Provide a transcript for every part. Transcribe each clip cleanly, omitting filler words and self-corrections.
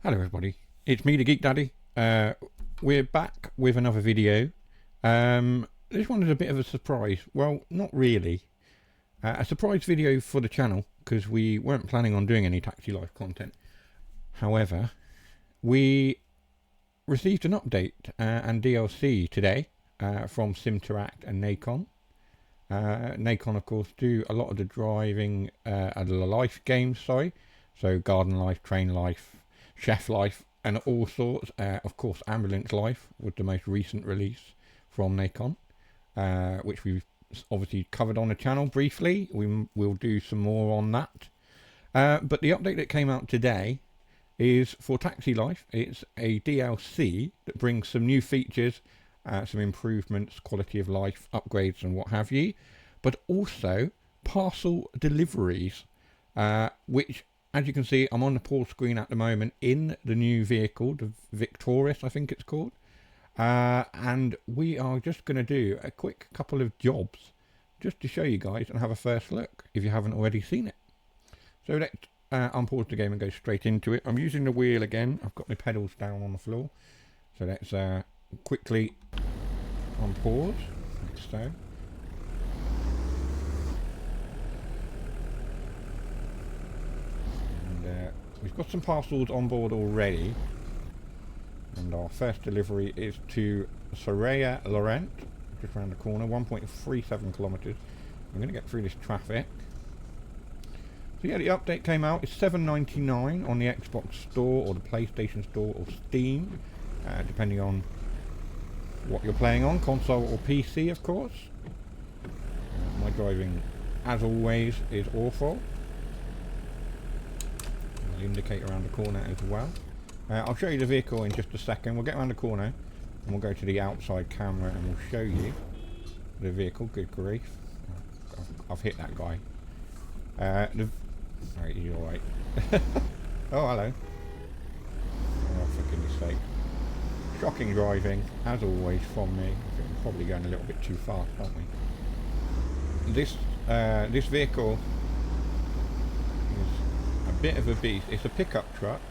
Hello everybody, it's me the Geek Daddy. We're back with another video. This one is a bit of a surprise. Well, not really. A surprise video for the channel because we weren't planning on doing any Taxi Life content. However, we received an update and DLC today from Sim2Act and Nacon. Nacon of course do a lot of the driving life games, so Garden Life, Train Life, Chef Life and all sorts. Of course Ambulance Life was the most recent release from Nacon, which we've obviously covered on the channel briefly. We'll do some more on that. But the update that came out today is for Taxi Life. It's a DLC that brings some new features, some improvements, quality of life, upgrades and what have you, but also parcel deliveries, which, as you can see, I'm on the pause screen at the moment in the new vehicle, the Victoris I think it's called, and we are just going to do a quick couple of jobs just to show you guys and have a first look if you haven't already seen it. So let's unpause the game and go straight into it. I'm using the wheel again. I've got my pedals down on the floor, so let's quickly unpause like so. And we've got some parcels on board already, and our first delivery is to Soraya Laurent, just around the corner, 1.37 kilometers. I'm going to get through this traffic. So yeah, the update came out. It's $7.99 on the Xbox Store or the PlayStation Store or Steam, depending on what you're playing on, console or PC of course. My driving, as always, is awful. I'll indicate around the corner as well. I'll show you the vehicle in just a second. We'll get around the corner and we'll go to the outside camera and we'll show you the vehicle. Good grief. I've hit that guy. Right, you're alright. Oh, hello. Oh, for goodness sake. Shocking driving, as always, from me. We're probably going a little bit too fast, aren't we? This vehicle is a bit of a beast. It's a pickup truck.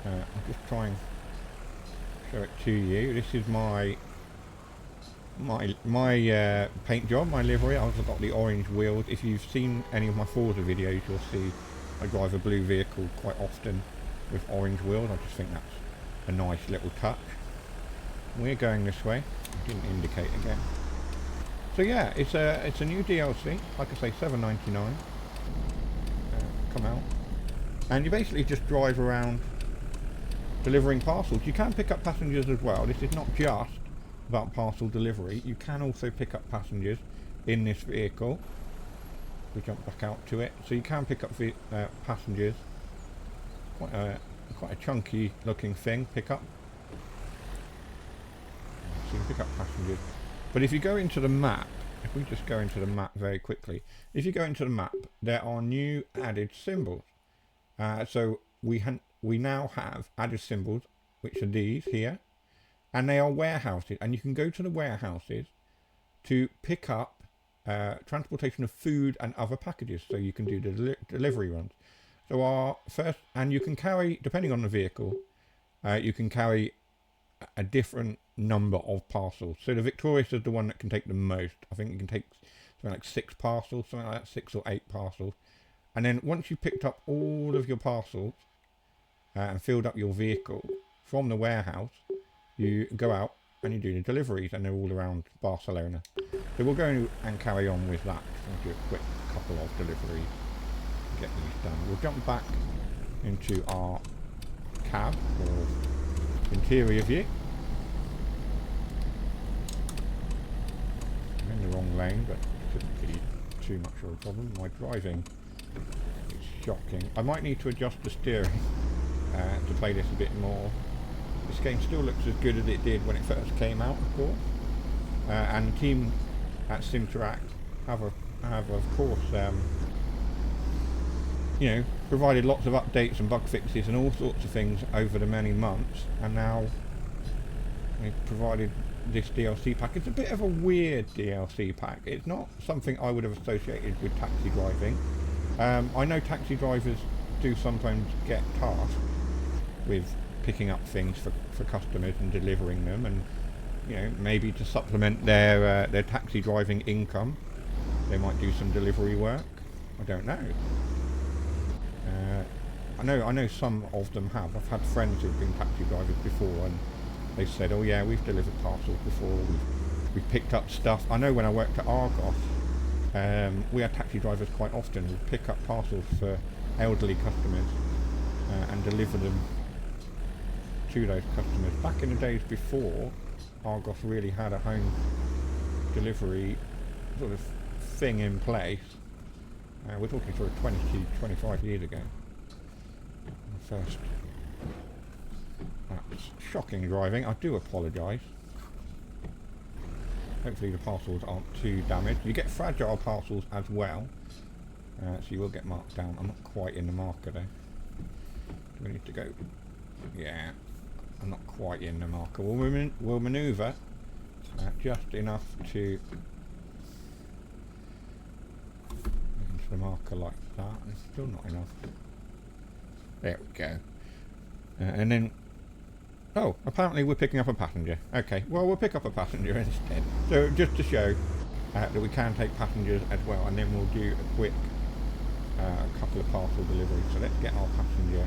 I'll just try and show it to you. This is my paint job, my livery. I've got the orange wheels. If you've seen any of my Forza videos, you'll see I drive a blue vehicle quite often with orange wheels. I just think that's a nice little touch. We're going this way. I didn't indicate again. So yeah, it's a new DLC. Like I say, $7.99. Come out, and you basically just drive around delivering parcels. You can pick up passengers as well. This is not just about parcel delivery. You can also pick up passengers in this vehicle. We jump back out to it, so you can pick up passengers. Quite a chunky looking thing. Pick up. So you can pick up passengers. But if you go into the map, if we just go into the map very quickly, if you go into the map, there are new added symbols. So we now have added symbols, which are these here, and they are warehouses, and you can go to the warehouses to pick up transportation of food and other packages, so you can do the delivery runs. So our first, and you can carry, depending on the vehicle, you can carry a different number of parcels. So the Victorious is the one that can take the most. I think you can take something like 6 parcels, something like that, 6 or 8 parcels. And then once you've picked up all of your parcels and filled up your vehicle from the warehouse, you go out and you do the deliveries, and they're all around Barcelona. So we'll go and carry on with that. I'll do a quick couple of deliveries and get these done. We'll jump back into our cab or interior view. I'm in the wrong lane, but it shouldn't be too much of a problem. My driving is shocking. I might need to adjust the steering to play this a bit more. This game still looks as good as it did when it first came out, of course. And the team at Sim2Act have of course, provided lots of updates and bug fixes and all sorts of things over the many months, and now they've provided this DLC pack. It's a bit of a weird DLC pack. It's not something I would have associated with taxi driving. I know taxi drivers do sometimes get tasked with picking up things for customers and delivering them, and you know, maybe to supplement their taxi driving income, they might do some delivery work. I don't know. I know some of them have. I've had friends who've been taxi drivers before, and they said, "Oh yeah, we've delivered parcels before. We've picked up stuff." I know when I worked at Argos, we had taxi drivers quite often who pick up parcels for elderly customers and deliver them to those customers. Back in the days before Argos really had a home delivery sort of thing in place. We're talking sort of 20 to 25 years ago. First, that's shocking driving. I do apologise. Hopefully the parcels aren't too damaged. You get fragile parcels as well, so you will get marked down. I'm not quite in the marker though. Do we need to go? Yeah, I'm not quite in the marker. We'll manoeuvre just enough to into the marker like that. It's still not enough. There we go. And then, oh, apparently we're picking up a passenger. Okay, well we'll pick up a passenger instead. So just to show that we can take passengers as well, and then we'll do a quick couple of parcel deliveries. So let's get our passenger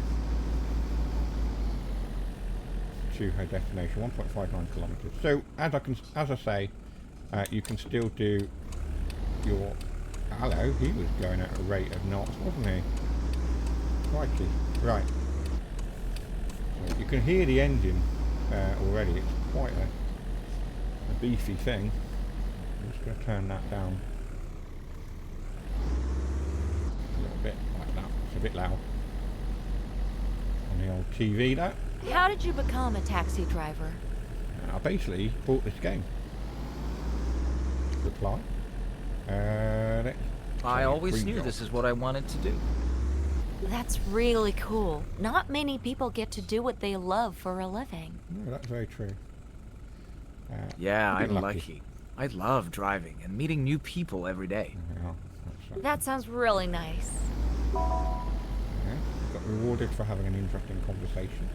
to her destination, 1.59 kilometres. So as I say, you can still do your. Hello, he was going at a rate of knots, wasn't he? Crikey. Right. So you can hear the engine already. It's quite a beefy thing. I'm just going to turn that down a little bit like that. It's a bit loud on the old TV. That. How did you become a taxi driver? I basically bought this game. Reply. I always knew this is what I wanted to do. That's really cool. Not many people get to do what they love for a living. No, that's very true. Yeah, I'm lucky. I love driving and meeting new people every day. Yeah, that sounds really nice. Yeah, got rewarded for having an interesting conversation.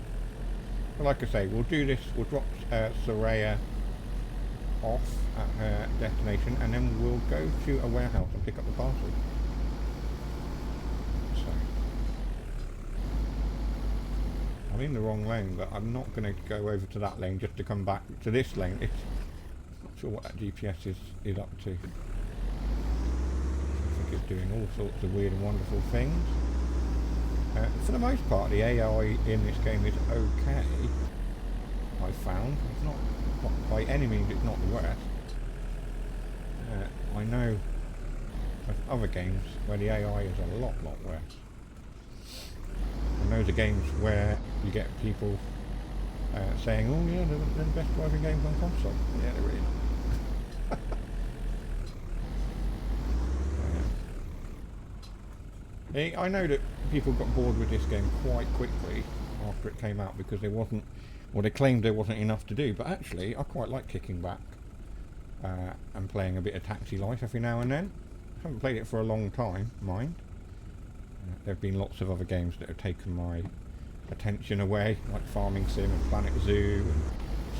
But like I say, we'll do this. We'll drop Soraya off at her destination, and then we'll go to a warehouse and pick up the parcel. I'm in the wrong lane, but I'm not going to go over to that lane just to come back to this lane. It's not sure what that GPS is up to. I think it's doing all sorts of weird and wonderful things. For the most part, the AI in this game is okay. I found it's not by any means it's not the worst. I know of other games where the AI is a lot worse. And those are games where you get people saying, "Oh yeah, they're the best driving games on console." Yeah, they're really not. I know that people got bored with this game quite quickly after it came out because there wasn't, or they claimed there wasn't enough to do. But actually, I quite like kicking back and playing a bit of Taxi Life every now and then. I haven't played it for a long time, mind. There have been lots of other games that have taken my attention away, like Farming Sim and Planet Zoo and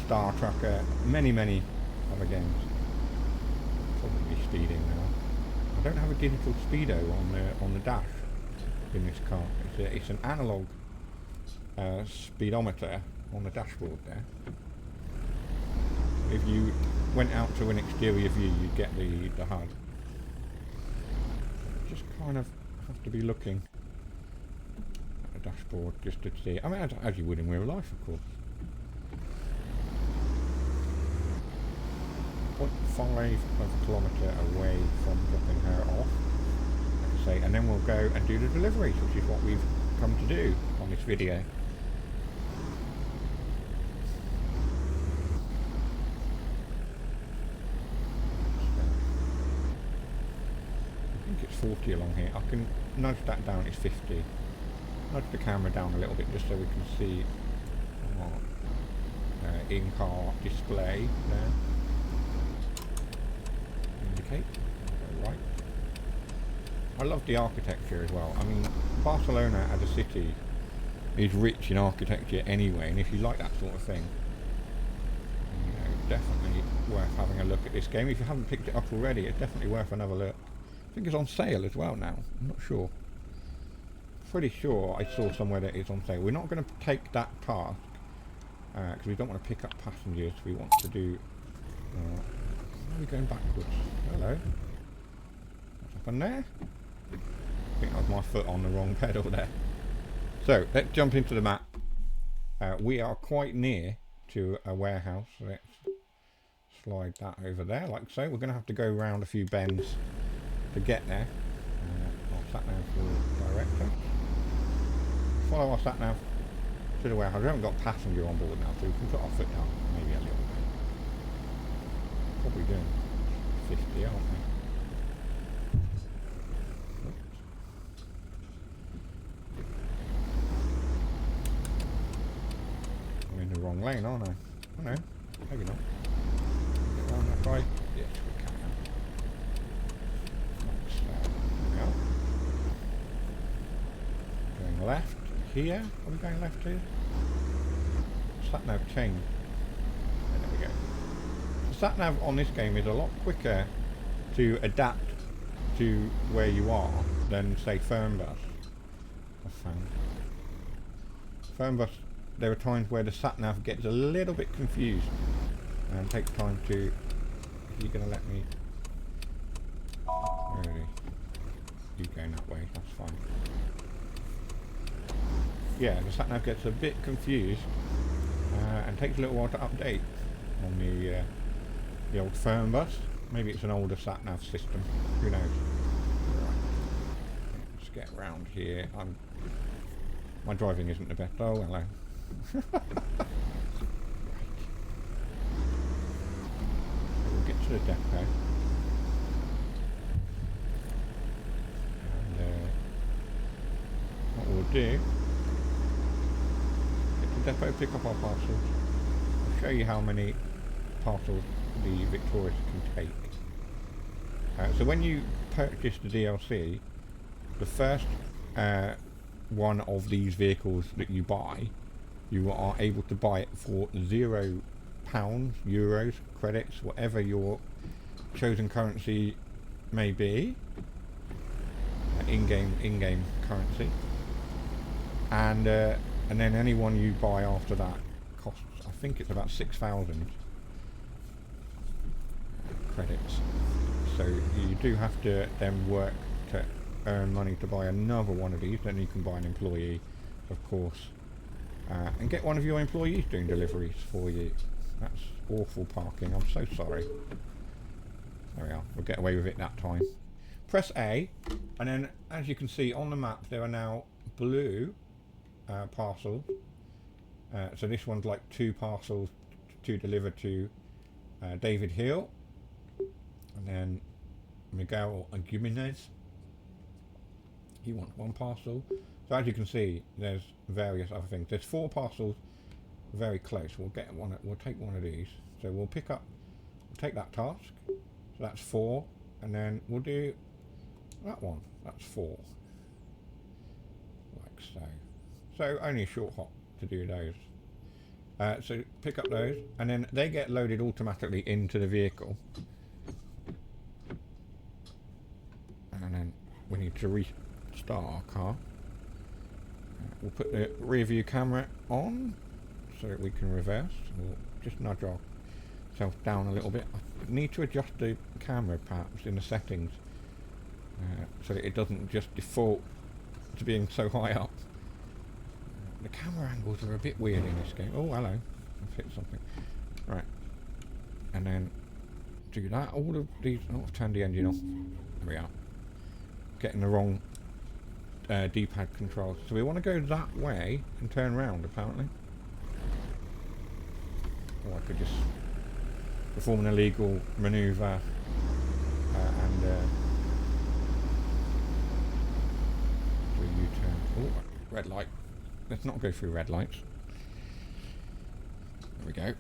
Star Tracker, many other games. Probably speeding now. I don't have a digital speedo on the dash in this car. It's an analog speedometer on the dashboard there. If you went out to an exterior view, you'd get the HUD. Just kind of have to be looking at the dashboard just to see. I mean, as you would in real life, of course. 0.5 of a kilometre away from dropping her off, like I say, and then we'll go and do the deliveries, which is what we've come to do on this video. I think it's 40 along here. I can nudge that down, it's 50. Nudge the camera down a little bit just so we can see our in-car display there. Indicate. Go right. I love the architecture as well. I mean, Barcelona as a city is rich in architecture anyway, and if you like that sort of thing, you know, definitely worth having a look at this game. If you haven't picked it up already, it's definitely worth another look. I think it's on sale as well now. I'm not sure. Pretty sure I saw somewhere that it's on sale. We're not going to take that task because we don't want to pick up passengers. We want to do. Where are we going backwards? Hello. What's happened there? I think that was my foot on the wrong pedal there. So let's jump into the map. We are quite near to a warehouse. Let's slide that over there like so. We're going to have to go around a few bends to get there. Our sat nav will direct us. Follow our sat nav to the warehouse. We haven't got a passenger on board now, so we can put our foot down maybe a little bit. Probably doing 50, aren't we? I'm in the wrong lane, aren't I? Oh no, maybe not. Get around that guy. Yes, we can. There we are. Going left here. Are we going left here? Sat nav change. There we go. The sat nav on this game is a lot quicker to adapt to where you are than say Fernbus. I found. Fernbus, there are times where the sat nav gets a little bit confused and takes time to. Are you going to let me? Really? You going that way? That's fine. Yeah, the sat nav gets a bit confused and takes a little while to update on the old Fernbus. Maybe it's an older sat nav system. Who knows? Right. Let's get around here. My driving isn't the best. Oh, hello. Right. We'll get to the depot. And what we'll do, get to the depot, pick up our parcels. I'll show you how many parcels the Victorious can take. So when you purchase the DLC, the first one of these vehicles that you buy, you are able to buy it for £0, euros, credits, whatever your chosen currency may be, in-game currency, and then any one you buy after that costs, I think it's about 6,000 credits. So you do have to then work to earn money to buy another one of these. Then you can buy an employee, of course, and get one of your employees doing deliveries for you. That's awful parking. I'm so sorry. There we are. We'll get away with it that time. Press A, and then as you can see on the map, there are now blue parcels. So this one's like 2 parcels to deliver to David Hill, and then Miguel Jimenez. He wants 1 parcel. So as you can see, there's various other things. There's 4 parcels very close. We'll get one. We'll take one of these. So we'll pick up. We'll take that task. So that's 4, and then we'll do that one. That's 4. Like so. So only a short hop to do those. So pick up those, and then they get loaded automatically into the vehicle. And then we need to restart our car. We'll put the rear view camera on so that we can reverse. We'll just nudge ourselves down a little bit. I need to adjust the camera perhaps in the settings so that it doesn't just default to being so high up. The camera angles are a bit weird in this game. Oh, hello. I've hit something. Right. And then do that. All of these. Oh, I've turned the engine off. There we are. Getting the wrong D-pad controls. So we want to go that way and turn round, apparently. Or I could just perform an illegal manoeuvre and do a U-turn. Oh, red light. Let's not go through red lights. There we go.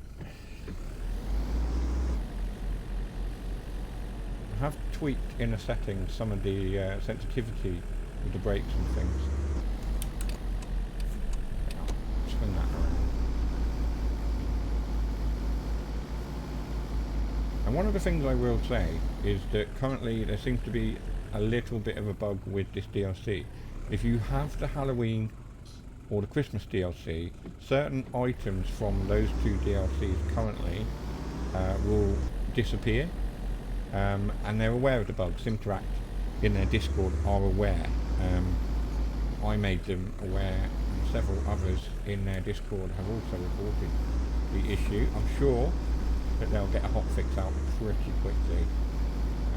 I have tweaked in the settings some of the sensitivity with the brakes and things. swing that around. And one of the things I will say is that currently there seems to be a little bit of a bug with this DLC. If you have the Halloween or the Christmas DLC, certain items from those two DLCs currently will disappear, and they're aware of the bug. Simteract in their Discord are aware. I made them aware, and several others in their Discord have also reported the issue. I'm sure that they'll get a hotfix out pretty quickly.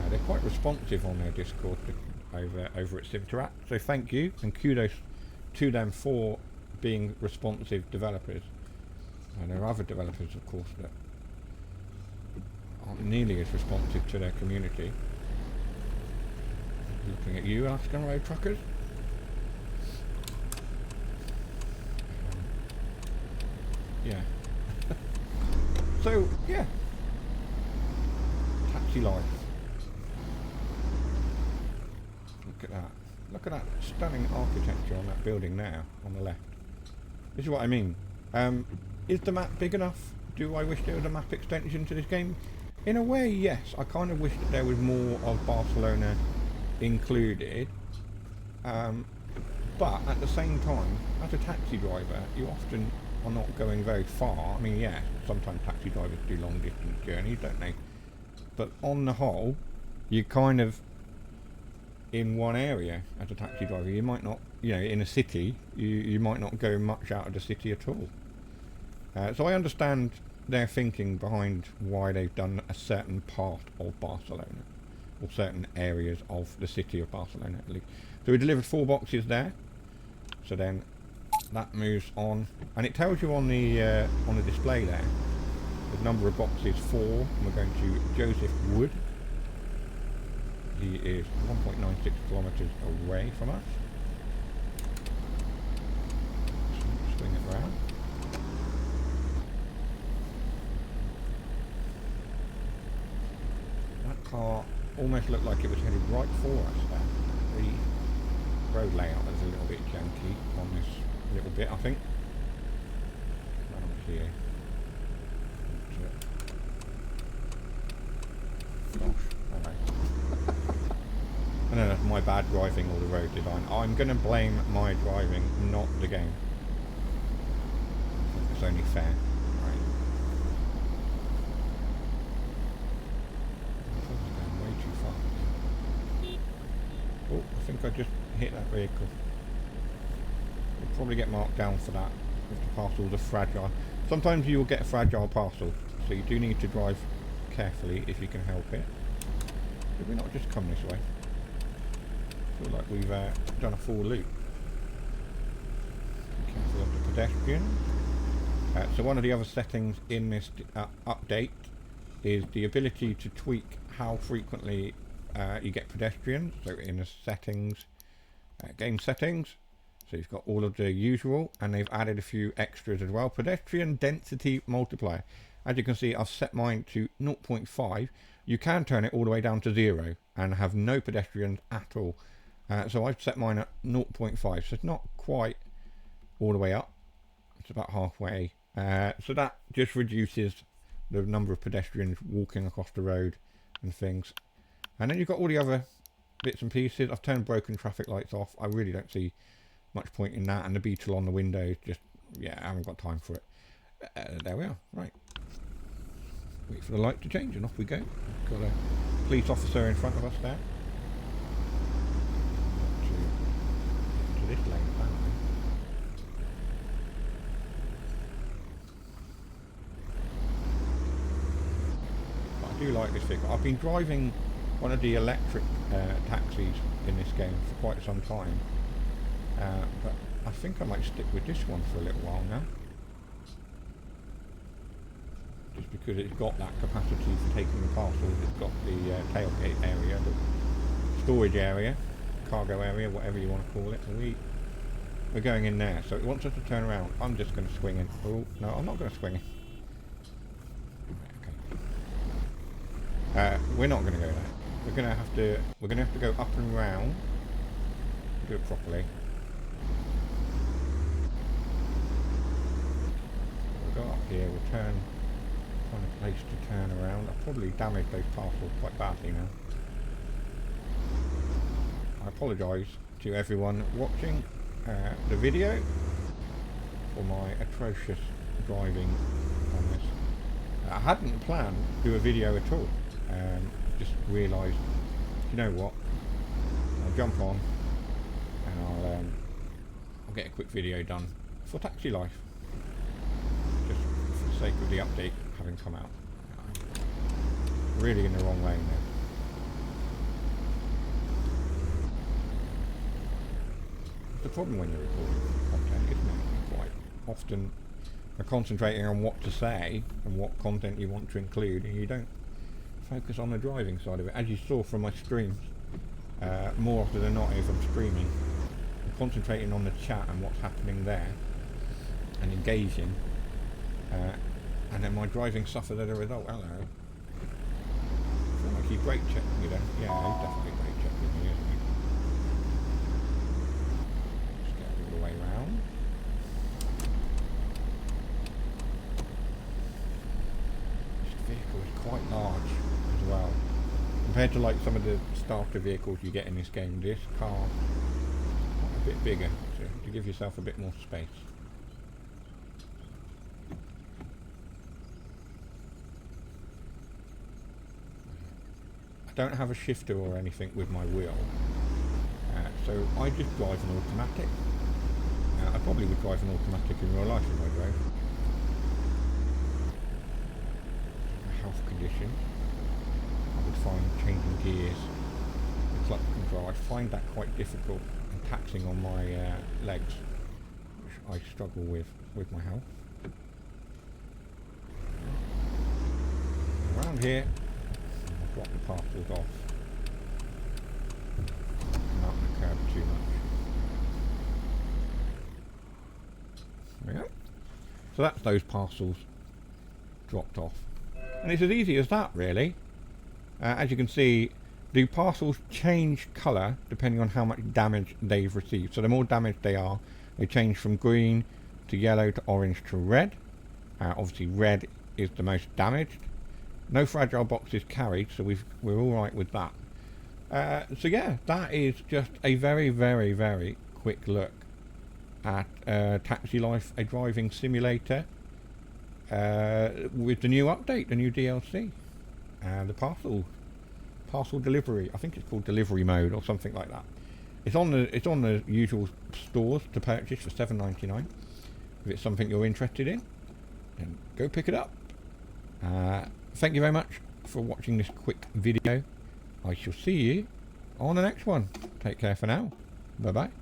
They're quite responsive on their Discord over at Simteract, so thank you and kudos to them for being responsive developers. There are other developers, of course, that aren't nearly as responsive to their community. Looking at you, Alaskan Road Truckers. Yeah. So, yeah. Taxi life. Look at that. Look at that stunning architecture on that building now, on the left. This is what I mean. Is the map big enough? Do I wish there was a map extension to this game? In a way, yes. I kind of wish that there was more of Barcelona included. But at the same time, as a taxi driver, you often are not going very far. I mean, yeah, sometimes taxi drivers do long distance journeys, don't they? But on the whole, you're kind of in one area as a taxi driver. You might not, you know, in a city, you might not go much out of the city at all. So I understand their thinking behind why they've done a certain part of Barcelona, or certain areas of the city of Barcelona at least. So we delivered 4 boxes there. So then that moves on, and it tells you on the display there the number of boxes 4. And we're going to Joseph Wood. He is 1.96 kilometres away from us. Swing it round. That car almost looked like it was headed right for us there. The road layout is a little bit janky on this little bit, I think. Around here. Gosh, alright. I know that's my bad driving or the road design. I'm going to blame my driving, not the game. I think it's only fair. Right. I'm going way too fast. Oh, I think I just hit that vehicle. You'll probably get marked down for that if the parcels are fragile. Sometimes you will get a fragile parcel, so you do need to drive carefully if you can help it. Did we not just come this way? I feel like we've done a full loop. Be careful of the pedestrians. So one of the other settings in this update is the ability to tweak how frequently you get pedestrians. So in the settings, game settings, so you've got all of the usual, and they've added a few extras as well. Pedestrian density multiplier. As you can see, I've set mine to 0.5. You can turn it all the way down to 0 and have no pedestrians at all. So I've set mine at 0.5, so it's not quite all the way up. It's about halfway. So that just reduces the number of pedestrians walking across the road and things. And then you've got all the other bits and pieces. I've turned broken traffic lights off. I really don't see much point in that. And the beetle on the window, just, yeah, I haven't got time for it. There we are. Right. Wait for the light to change and off we go. Got a police officer in front of us there. To this lane apparently. But I do like this vehicle. I've been driving one of the electric taxis in this game for quite some time. But I think I might stick with this one for a little while now. Just because it's got that capacity for taking the parcels. It's got the tailgate area, the storage area, cargo area, whatever you want to call it. And we're going in there, so it wants us to turn around. I'm just going to swing in. Oh no, I'm not going to swing in. Okay. We're not going to go there. We're going to have to go up and round. Do it properly. here, return, find a place to turn around. I've probably damaged those parcels quite badly now. I apologise to everyone watching the video for my atrocious driving on this. I hadn't planned to do a video at all. Just realised, you know what, I'll jump on and I'll get a quick video done for Taxi Life, just for the sake of the update having come out. I'm really in the wrong lane there. It's the problem when you're recording content, isn't it? Quite often you're concentrating on what to say and what content you want to include, and you don't focus on the driving side of it. As you saw from my streams, more often than not, if I'm streaming, I'm concentrating on the chat and what's happening there and engaging, and then my driving suffered as a result. Hello. I feel like he brake checked me then. Yeah, he definitely brake checked me, isn't he? Let's get all the way round. This vehicle is quite large as well. Compared to like some of the starter vehicles you get in this game, this car is a bit bigger, to give yourself a bit more space. I don't have a shifter or anything with my wheel, so I just drive an automatic. I probably would drive an automatic in real life if I drove. Health condition. I would find changing gears, the clutch control, I find that quite difficult and taxing on my legs, which I struggle with my health. Around here, I'll drop the parcels off. Come out on the curb too much. There we go. So that's those parcels dropped off. And it's as easy as that, really. As you can see, the parcels change colour depending on how much damage they've received. So the more damaged they are, they change from green to yellow to orange to red. Obviously red is the most damaged. No fragile boxes carried, so we're all right with that. So yeah, that is just a very, very, very quick look at Taxi Life, a driving simulator, with the new update, the new DLC. The parcel delivery. I think it's called delivery mode or something like that. It's on the usual stores to purchase for $7.99. If it's something you're interested in, then go pick it up. Thank you very much for watching this quick video. I shall see you on the next one. Take care for now. Bye bye.